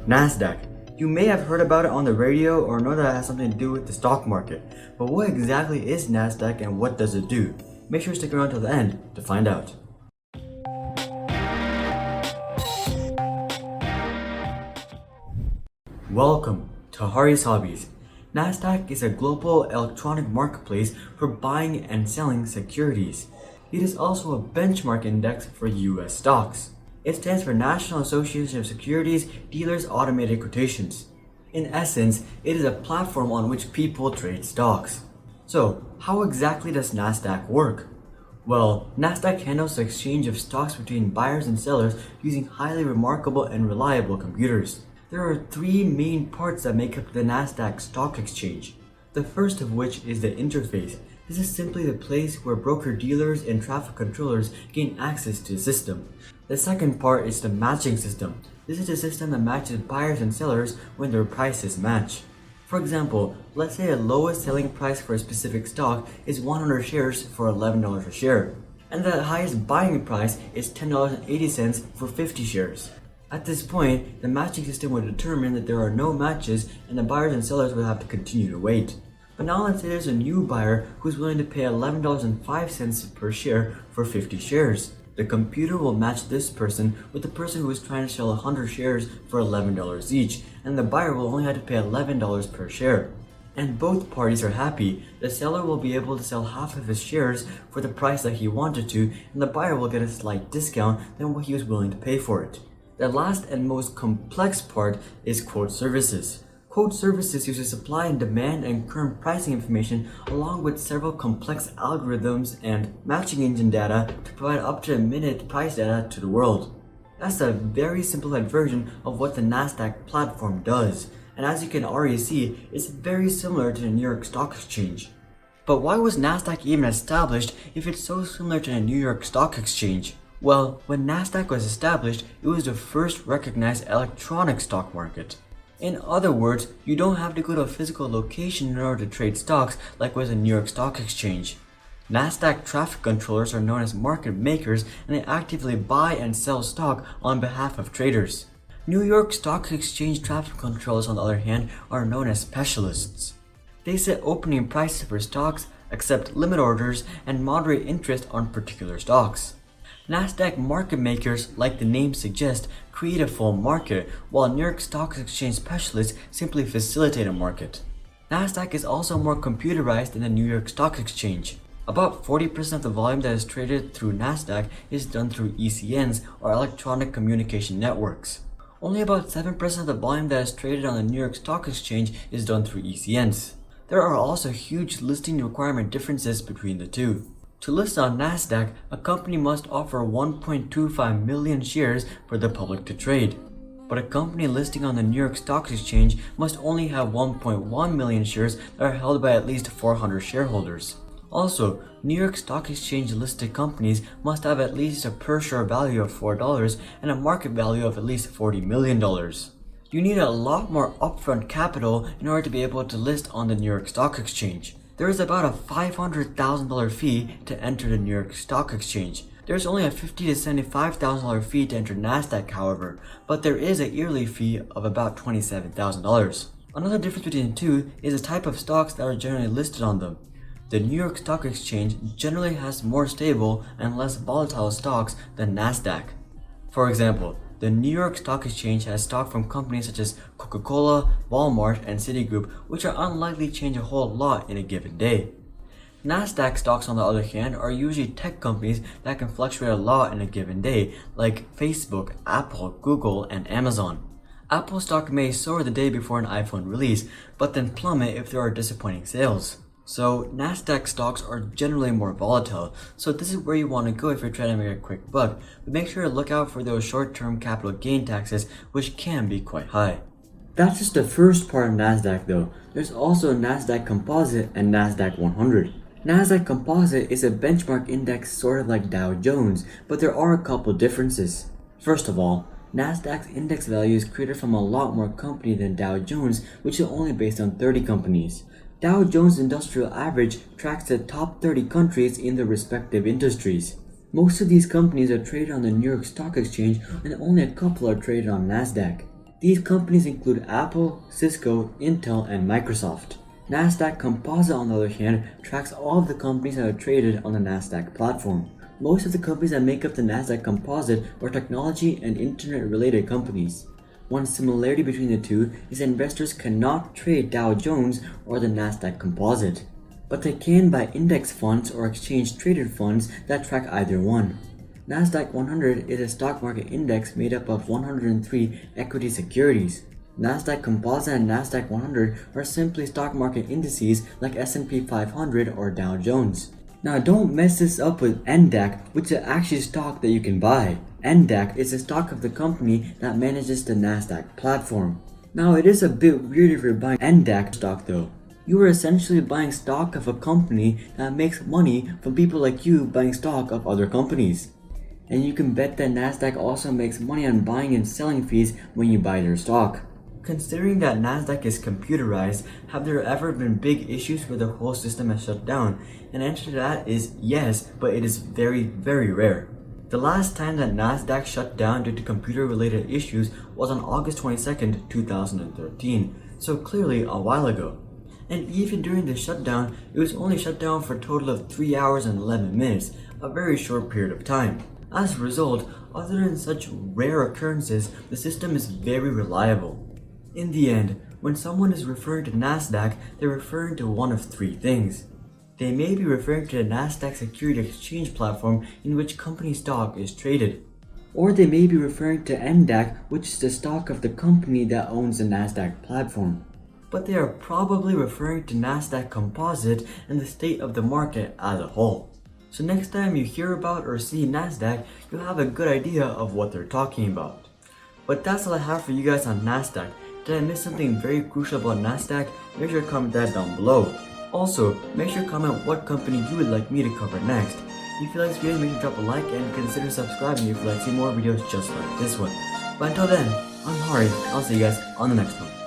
Nasdaq. You may have heard about it on the radio or know that it has something to do with the stock market. But what exactly is Nasdaq and what does it do? Make sure to stick around till the end to find out. Welcome to Hari's Hobbies. Nasdaq is a global electronic marketplace for buying and selling securities. It is also a benchmark index for US stocks. It stands for National Association of Securities Dealers Automated Quotations. In essence, it is a platform on which people trade stocks. So, how exactly does Nasdaq work? Well, Nasdaq handles the exchange of stocks between buyers and sellers using highly remarkable and reliable computers. There are three main parts that make up the Nasdaq Stock Exchange. The first of which is the interface. This is simply the place where broker-dealers and traffic controllers gain access to the system. The second part is the matching system. This is the system that matches buyers and sellers when their prices match. For example, let's say the lowest selling price for a specific stock is 100 shares for $11 a share, and the highest buying price is $10.80 for 50 shares. At this point, the matching system will determine that there are no matches and the buyers and sellers will have to continue to wait. But now let's say there's a new buyer who's willing to pay $11.05 per share for 50 shares. The computer will match this person with the person who is trying to sell 100 shares for $11 each, and the buyer will only have to pay $11 per share. And both parties are happy. The seller will be able to sell half of his shares for the price that he wanted to, and the buyer will get a slight discount than what he was willing to pay for it. The last and most complex part is quote services. Quote services uses supply and demand and current pricing information along with several complex algorithms and matching engine data to provide up-to-the-minute price data to the world. That's a very simplified version of what the Nasdaq platform does, and as you can already see, it's very similar to the New York Stock Exchange. But why was Nasdaq even established if it's so similar to the New York Stock Exchange? Well, when Nasdaq was established, it was the first recognized electronic stock market. In other words, you don't have to go to a physical location in order to trade stocks like was the New York Stock Exchange. Nasdaq traffic controllers are known as market makers and they actively buy and sell stock on behalf of traders. New York Stock Exchange traffic controllers, on the other hand, are known as specialists. They set opening prices for stocks, accept limit orders, and moderate interest on particular stocks. Nasdaq market makers, like the name suggests, create a full market, while New York Stock Exchange specialists simply facilitate a market. Nasdaq is also more computerized than the New York Stock Exchange. About 40% of the volume that is traded through Nasdaq is done through ECNs, or electronic communication networks. Only about 7% of the volume that is traded on the New York Stock Exchange is done through ECNs. There are also huge listing requirement differences between the two. To list on Nasdaq, a company must offer 1.25 million shares for the public to trade. But a company listing on the New York Stock Exchange must only have 1.1 million shares that are held by at least 400 shareholders. Also, New York Stock Exchange listed companies must have at least a per share value of $4 and a market value of at least $40 million. You need a lot more upfront capital in order to be able to list on the New York Stock Exchange. There is about a $500,000 fee to enter the New York Stock Exchange. There is only a $50,000 to $75,000 fee to enter Nasdaq, however, but there is a yearly fee of about $27,000. Another difference between the two is the type of stocks that are generally listed on them. The New York Stock Exchange generally has more stable and less volatile stocks than Nasdaq. For example, the New York Stock Exchange has stock from companies such as Coca-Cola, Walmart, and Citigroup, which are unlikely to change a whole lot in a given day. Nasdaq stocks, on the other hand, are usually tech companies that can fluctuate a lot in a given day, like Facebook, Apple, Google, and Amazon. Apple stock may soar the day before an iPhone release, but then plummet if there are disappointing sales. So Nasdaq stocks are generally more volatile, so this is where you want to go if you're trying to make a quick buck, but make sure to look out for those short-term capital gain taxes, which can be quite high. That's just the first part of Nasdaq though. There's also Nasdaq Composite and Nasdaq 100. Nasdaq Composite is a benchmark index sort of like Dow Jones, but there are a couple differences. First of all, Nasdaq's index value is created from a lot more companies than Dow Jones, which is only based on 30 companies. Dow Jones Industrial Average tracks the top 30 countries in their respective industries. Most of these companies are traded on the New York Stock Exchange and only a couple are traded on Nasdaq. These companies include Apple, Cisco, Intel, and Microsoft. Nasdaq Composite, on the other hand, tracks all of the companies that are traded on the Nasdaq platform. Most of the companies that make up the Nasdaq Composite are technology and internet-related companies. One similarity between the two is that investors cannot trade Dow Jones or the Nasdaq Composite, but they can buy index funds or exchange-traded funds that track either one. Nasdaq 100 is a stock market index made up of 103 equity securities. Nasdaq Composite and Nasdaq 100 are simply stock market indices like S&P 500 or Dow Jones. Now don't mess this up with NDAQ, which is actually a stock that you can buy. NDAQ is the stock of the company that manages the Nasdaq platform. Now it is a bit weird if you're buying NDAQ stock though. You are essentially buying stock of a company that makes money from people like you buying stock of other companies. And you can bet that Nasdaq also makes money on buying and selling fees when you buy their stock. Considering that Nasdaq is computerized, have there ever been big issues where the whole system has shut down? And the answer to that is yes, but it is very, very rare. The last time that Nasdaq shut down due to computer-related issues was on August 22nd, 2013, so clearly a while ago. And even during the shutdown, it was only shut down for a total of 3 hours and 11 minutes, a very short period of time. As a result, other than such rare occurrences, the system is very reliable. In the end, when someone is referring to Nasdaq, they're referring to one of three things. They may be referring to the Nasdaq Security Exchange platform in which company stock is traded. Or they may be referring to NDAQ, which is the stock of the company that owns the Nasdaq platform. But they are probably referring to Nasdaq Composite and the state of the market as a whole. So next time you hear about or see Nasdaq, you'll have a good idea of what they're talking about. But that's all I have for you guys on Nasdaq. Did I miss something very crucial about Nasdaq? Make sure to comment that down below. Also, make sure to comment what company you would like me to cover next. If you like this video, make sure to drop a like and consider subscribing if you'd like to see more videos just like this one. But until then, I'm Hari, I'll see you guys on the next one.